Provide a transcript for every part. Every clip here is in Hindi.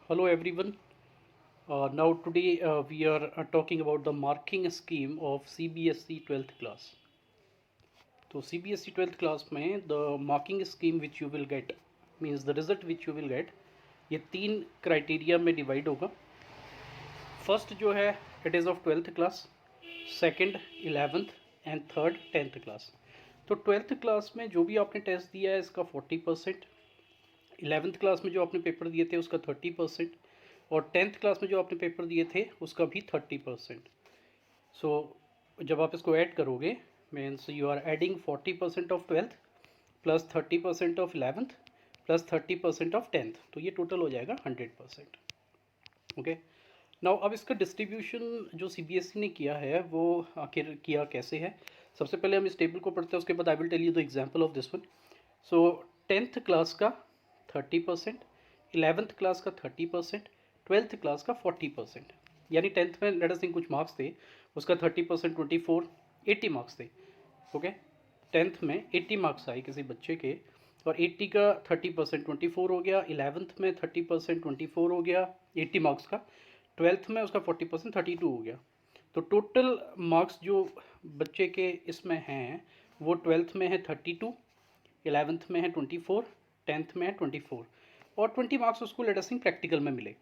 Hello everyone. Now today we are talking about the marking scheme of CBSE 12th class. तो CBSE 12th class में the marking scheme which you will get means the result which you will get ये तीन क्राइटेरिया में डिवाइड होगा. फर्स्ट जो है it is of 12th class, second 11th and third 10th class. तो 12th क्लास में जो भी आपने टेस्ट दिया है इसका 40%, 11th क्लास में जो आपने पेपर दिए थे उसका 30% और 10th क्लास में जो आपने पेपर दिए थे उसका भी 30%. सो जब आप इसको ऐड करोगे means you are adding 40% of 12th plus 30% of 11th plus 30% of 10th, तो ये टोटल हो जाएगा 100%. ओके. नाउ अब इसका डिस्ट्रीब्यूशन जो सीबीएसई ने किया है वो आखिर किया कैसे है. सबसे पहले हम इस टेबल को पढ़ते हैं, उसके बाद I will tell you the example of this one. So 10th class का 30%, 11th क्लास का 30%, 12th क्लास का 40%. यानी 10th में लेट अस थिंक कुछ मार्क्स थे, उसका 30% 24 80 मार्क्स थे. ओके. 10th में 80 मार्क्स आए किसी बच्चे के और 80 का 30% 24 हो गया, 11th में 30% 24 हो गया 80 मार्क्स का, 12th में उसका 40% 32 हो गया. तो टोटल मार्क्स जो बच्चे के इसमें हैं वो 12th में है 32, 11th में है 24, 10th में है 24 और 20 मार्क्स उसको लेट अस थिंक प्रैक्टिकल में मिले.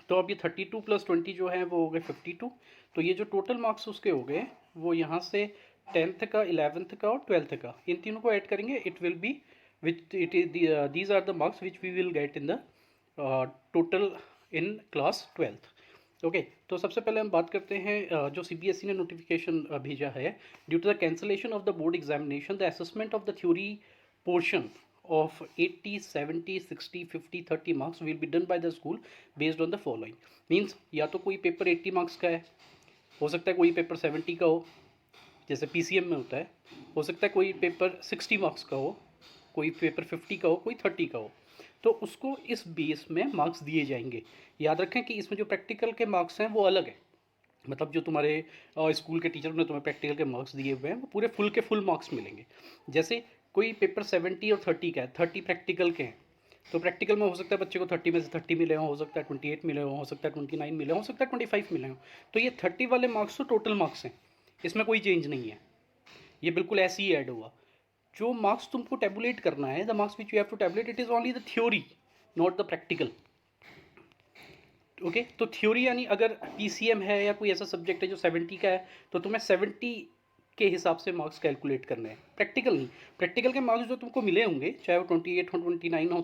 तो अब ये 32 प्लस 20 जो है वो हो गए 52. तो ये जो टोटल मार्क्स उसके हो गए वो यहाँ से 10th का, 11th का और 12th का, इन तीनों को ऐड करेंगे. It will be which it is these are the marks which we will get in the total in class 12th. Okay. तो सबसे पहले हम बात करते हैं जो सीबीएसई ने नोटिफिकेशन भेजा है. Due to the cancellation of the board examination the assessment of the theory portion of 80, 70, 60, 50, 30 marks will be done by the school based on the following. Means या तो कोई पेपर 80 मार्क्स का है, हो सकता है कोई पेपर 70 का हो जैसे पीसीएम में होता है, हो सकता है कोई पेपर 60 मार्क्स का हो, कोई पेपर 50 का हो, कोई 30 का हो. तो उसको इस बेस में मार्क्स दिए जाएंगे. याद रखें कि इसमें जो प्रैक्टिकल के मार्क्स हैं वो अलग है. मतलब जो तुम्हारे स्कूल के टीचर ने तुम्हें प्रैक्टिकल के मार्क्स दिए हुए हैं वो पूरे फुल के फुल मार्क्स मिलेंगे. जैसे कोई पेपर 70 और 30 का है, 30 प्रैक्टिकल के हैं, तो प्रैक्टिकल में हो सकता है बच्चे को 30 में से 30 मिले हों, हो सकता है 28 मिले हों, हो सकता है 29 मिले हों, हो सकता है 25 मिले हों. तो ये 30 वाले मार्क्स तो टोटल मार्क्स हैं, इसमें कोई चेंज नहीं है, ये बिल्कुल ऐसे ही ऐड हुआ. जो मार्क्स तुमको टैबुलेट करना है, the marks which you have to tabulate, it is only the theory not the practical. Okay. तो थ्योरी यानी अगर पीसीएम है या कोई ऐसा सब्जेक्ट है जो 70 का है तो तुम्हें 70 के हिसाब से मार्क्स कैलकुलेट करने हैं, प्रैक्टिकल नहीं. प्रैक्टिकल के मार्क्स जो तुमको मिले होंगे चाहे वो 28 हो, 29 हो,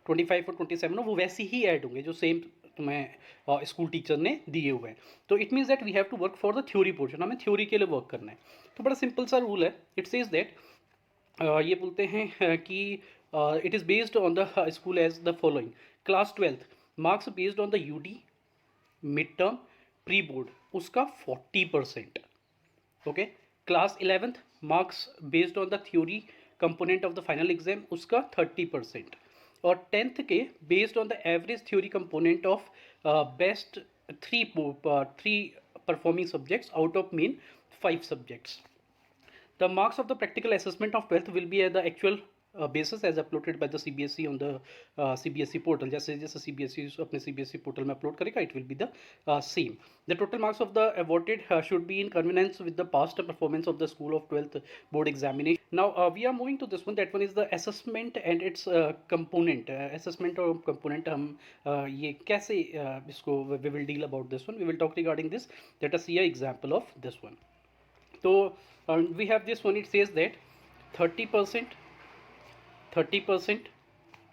25 हो, 27 हो, वो वैसे ही ऐड होंगे जो सेम तुम्हें स्कूल टीचर ने दिए हुए हैं. तो it means that we have to work for the theory portion, हमें थ्योरी के लिए वर्क करना है. तो बड़ा सिंपल सा रूल है. इट सेज दैट ये बोलते हैं कि it is based on the school as the following. Class 12th marks based on the UT mid term pre board उसका 40%. Okay. Class 11th marks based on the theory component of the final exam उसका 30%. और 10th के based on the average theory component of best three performing subjects out of mean 5 subjects. The marks of the practical assessment of 12th will be at the actual basis as uploaded by the CBSE on the CBSE portal. जैसे जैसे CBSE अपने CBSE portal में upload करेगा, it will be the same. The total marks of the awarded should be in convenience with the past performance of the school of 12th board examination. Now we are moving to this one. That one is the assessment and its component. Assessment और component हम ये कैसे इसको we will deal about this one. We will talk regarding this. Let us see an example of this one. तो we have this one. It says that 30%, 30%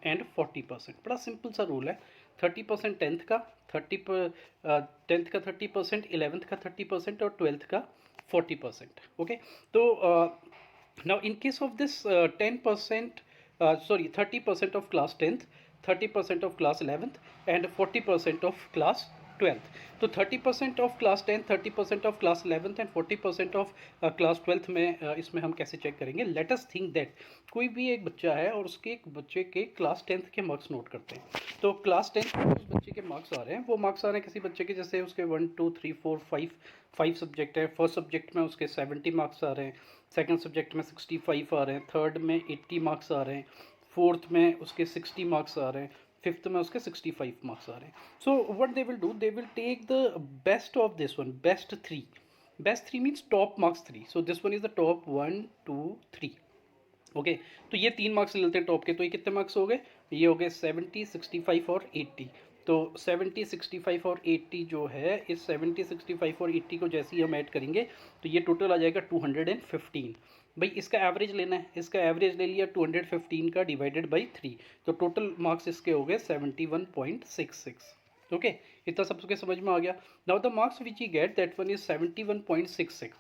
and 40%. बड़ा सिंपल सा रूल है. 30% 10th का, 10th का 30%, 11th का 30% और 12th का 40%. ओके. तो now in case of this 10% 30% of class 10th, 30% of class 11th and 40% of class 12th. तो 30% of class 10th, 30% of class 11th and 40% of class 12th में इसमें हम कैसे चेक करेंगे. लेट अस थिंक दैट कोई भी एक बच्चा है और उसके एक बच्चे के क्लास 10th के मार्क्स नोट करते हैं. तो क्लास 10th में उस बच्चे के मार्क्स आ रहे हैं, वो मार्क्स आ रहे हैं किसी बच्चे के जैसे उसके 1 2 3 4 5 सब्जेक्ट है. फर्स्ट सब्जेक्ट में उसके 70 मार्क्स आ रहे हैं, सेकंड सब्जेक्ट में 65 आ रहे हैं, थर्ड में 80 मार्क्स आ रहे हैं, फोर्थ में उसके 60 मार्क्स आ रहे हैं, फिफ्थ में उसके 65 मार्क्स आ रहे हैं. So what they will do, they will take the best of this one, best 3. Best 3 means top marks 3. So this one is the top 1 2 3. Okay, तो ये 3 मार्क्स ले लेते हैं टॉप के. तो ये कितने मार्क्स हो गए, ये हो गए 70 65 और 80. तो 70 65 और 80 जो है, इस 70 65 और 80 को जैसे ही हम ऐड करेंगे तो ये टोटल आ जाएगा 215. भाई इसका एवरेज लेना है, इसका एवरेज ले लिया 215 का डिवाइडेड बाई 3. तो टोटल मार्क्स इसके हो गए 71.66. ओके, इतना सबके समझ में आ गया. Now the marks which you get that one is 71.66.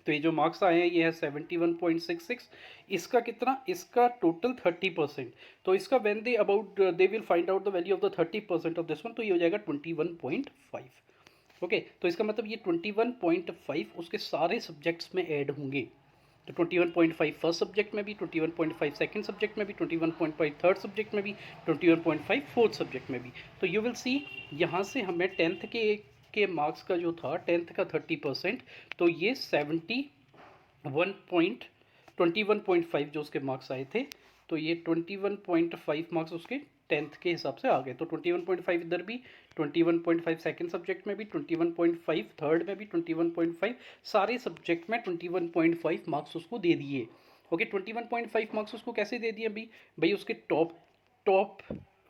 तो ये जो मार्क्स आए हैं ये है 71.66. इसका कितना, इसका टोटल 30%. तो इसका when they about they will find out the value of the 30% of this one, तो ये हो जाएगा 21.5. ओके, तो इसका मतलब ये 21.5 उसके सारे सब्जेक्ट्स में ऐड होंगे. तो 21.5 फर्स्ट सब्जेक्ट में भी, 21.5 सेकंड सब्जेक्ट में भी, 21.5 थर्ड सब्जेक्ट में भी, 21.5 फोर्थ सब्जेक्ट में भी. तो यू विल सी यहाँ से हमें टेंथ के मार्क्स का जो था, टेंथ का 30%, तो ये 21.5 जो उसके मार्क्स आए थे, तो ये 21.5 मार्क्स उसके टेंथ के हिसाब से आ गए. तो 21.5 इधर भी, 21.5 सेकंड सब्जेक्ट में भी, 21.5 थर्ड में भी, 21.5 सारे सब्जेक्ट में 21.5 मार्क्स उसको दे दिए. ओके, 21.5 मार्क्स उसको कैसे दे दिए अभी, भाई उसके टॉप टॉप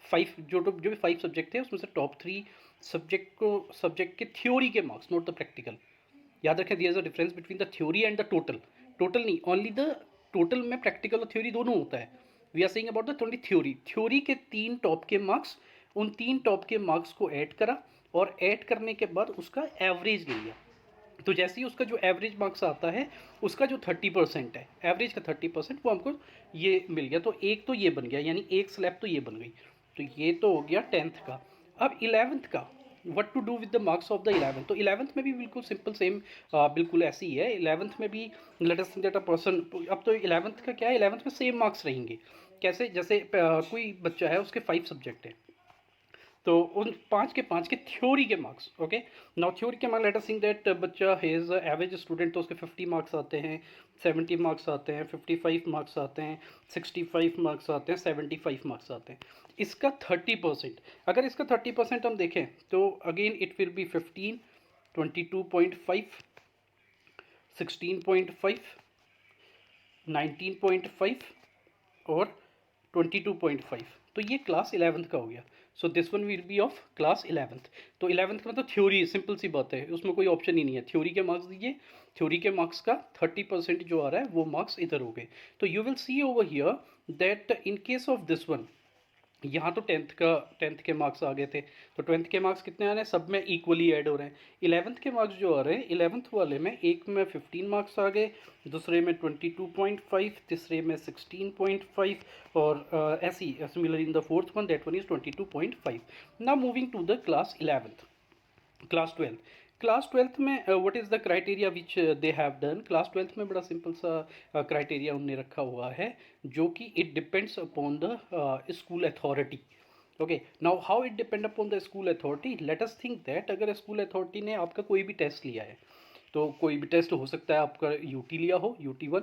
5 जो भी 5 सब्जेक्ट थे उसमें से टॉप 3 सब्जेक्ट के थ्योरी के मार्क्स, नॉट द प्रैक्टिकल. याद रखें, there is a difference between the theory and the total. Total नहीं, ओनली द टोटल में प्रैक्टिकल और थ्योरी दोनों होता है. We are saying about the only theory. Theory के 3 टॉप के मार्क्स, उन 3 टॉप के मार्क्स को ऐड करा और ऐड करने के बाद उसका एवरेज ले लिया. तो जैसे ही उसका जो एवरेज मार्क्स आता है, उसका जो 30% है, एवरेज का 30%, वो हमको ये मिल गया. तो एक तो ये बन गया, यानी एक स्लैब तो ये बन गई. तो ये तो हो गया टेंथ का. अब इलेवेंथ का, what to do with the marks of the eleventh. तो इलेवेंथ में भी बिल्कुल सिंपल सेम, बिल्कुल ऐसी ही है. इलेवेंथ में भी late us think that a person, अब तो इलेवेंथ का क्या है, इलेवेंथ में सेम मार्क्स रहेंगे. कैसे, जैसे कोई बच्चा है, उसके 5 सब्जेक्ट है, तो उन 5 के थ्योरी के मार्क्स. ओके, नाउ थ्योरी के marks, late us think that बच्चा इज एवरेज स्टूडेंट, तो उसके 50 मार्क्स आते हैं, 70 मार्क्स आते हैं, 55 मार्क्स आते हैं, 65 मार्क्स आते हैं, 75 मार्क्स आते हैं. इसका 30%, अगर इसका 30% हम देखें तो अगेन इट विल बी 15, 22.5, 16.5, 19.5 और 22.5. तो ये क्लास 11th का हो गया. सो this one will be of class 11th. तो 11th का मतलब थ्योरी, सिंपल सी बात है, उसमें कोई ऑप्शन ही नहीं है. थ्योरी के मार्क्स दीजिए, थ्योरी के मार्क्स का 30% जो आ रहा है वो मार्क्स इधर हो गए. तो you will see over here that in case of this one, यहाँ तो टेंथ के मार्क्स आ गए थे. तो टेंथ के मार्क्स कितने आ रहे हैं, सब में इक्वली ऐड हो रहे हैं. इलेवंथ के मार्क्स जो आ रहे हैं, इलेवंथ वाले में एक में 15 मार्क्स आ गए, दूसरे में 22.5, तीसरे में 16.5, और ऐसी similar in the fourth one, that one is 22.5. Now moving to the class 11th. Class 12, class 12th में what is the criteria which they have done. Class 12th में बड़ा सिंपल सा क्राइटेरिया उनने रखा हुआ है, जो कि it depends upon the school authority. Okay, now how it depend upon the school authority, late us think that अगर स्कूल अथॉरिटी ने आपका कोई भी टेस्ट लिया है, तो कोई भी टेस्ट हो सकता है, आपका यूटी लिया हो, UT1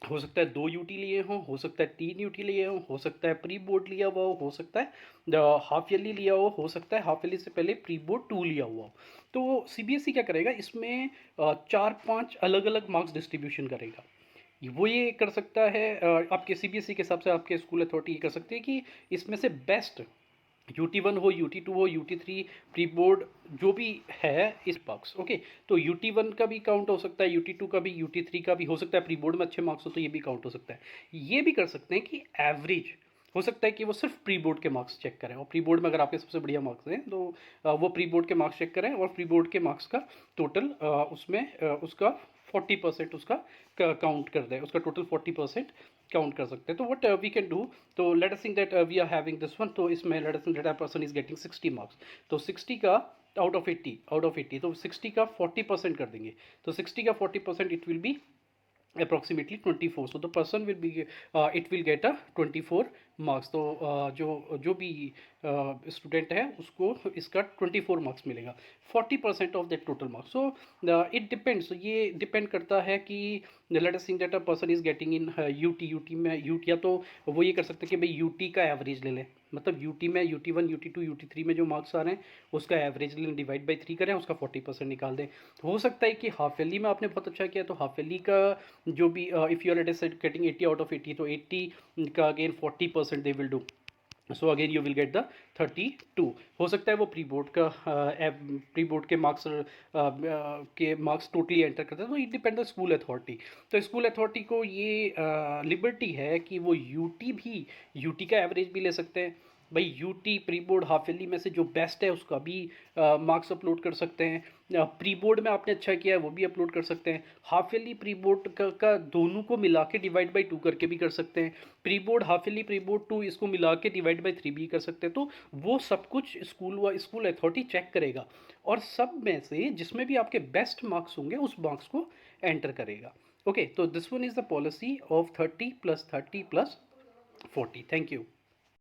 हो सकता है 2 यूटी लिए हो सकता है 3 यूटी लिए हो सकता है प्री बोर्ड लिया हुआ हो सकता है हाफ ईयरली लिया हो सकता है हाफ ईयरली से पहले प्री बोर्ड 2 लिया हुआ हो. तो CBSE क्या करेगा, इसमें 4-5 अलग अलग मार्क्स डिस्ट्रीब्यूशन करेगा. वो ये कर सकता है, आपके CBSE के हिसाब से आपके स्कूल अथॉरिटी ये कर सकती है कि इसमें से बेस्ट UT1 हो, UT2 हो, UT3 प्री बोर्ड जो भी है इस मार्क्स. ओके, तो UT1 का भी काउंट हो सकता है, UT2 का भी, UT3 का भी हो सकता है. प्री बोर्ड में अच्छे मार्क्स हो तो ये भी काउंट हो सकता है. ये भी कर सकते हैं कि एवरेज हो सकता है कि वो सिर्फ प्री बोर्ड के मार्क्स चेक करें, और प्री बोर्ड में अगर आपके सबसे बढ़िया मार्क्स हैं तो वो प्री बोर्ड के मार्क्स चेक करें, और प्री बोर्ड के मार्क्स का टोटल उसमें उसका 40% उसका काउंट कर दें, उसका टोटल 40% काउंट कर सकते हैं. तो व्हाट वी कैन डू, तो let us think that we are having this one. तो इसमें let us think that a person is getting 60 marks. तो 60 का आउट ऑफ 80 तो 60 का 40% कर देंगे. तो 60 का 40% it will B approximately 24. so the person will be it will get a 24 marks. तो जो भी स्टूडेंट है उसको इसका 24 मार्क्स मिलेगा, 40% of that total marks. So it depends, ये डिपेंड करता है कि late us think that a person is getting in UT में यूटी, या तो वो ये कर सकते हैं कि भाई यूटी का एवरेज ले लें, मतलब यूटी में UT1 UT2 UT3 में जो मार्क्स आ रहे हैं उसका एवरेज डिवाइड बाई 3 करें, उसका 40% निकाल दें। तो हो सकता है कि हाफ ईयरली में आपने बहुत अच्छा किया तो हाफ ईयरली का जो भी if you are getting 80 out of 80 तो 80 का again 40% they will do, so again you will get the 32। हो सकता है वो प्री बोर्ड के मार्क्स टोटली एंटर करते हैं, तो it depend the school authority. तो स्कूल अथॉरिटी को ये लिबर्टी है कि वो यूटी का एवरेज भी ले सकते हैं भाई। UT pre board half yearly में से जो बेस्ट है उसका भी मार्क्स अपलोड कर सकते हैं। प्री बोर्ड में आपने अच्छा किया है वो भी अपलोड कर सकते हैं। हाफ ईयरली प्री बोर्ड का दोनों को मिला के डिवाइड बाई 2 करके भी कर सकते हैं। Pre board half yearly pre board 2 इसको मिला के डिवाइड बाई 3 भी कर सकते हैं। तो वो सब कुछ स्कूल अथॉरिटी चेक करेगा और सब में से जिसमें भी आपके बेस्ट मार्क्स होंगे उस मार्क्स को एंटर करेगा। ओके, तो this one is the policy of 30 + 30 + 40। Thank you.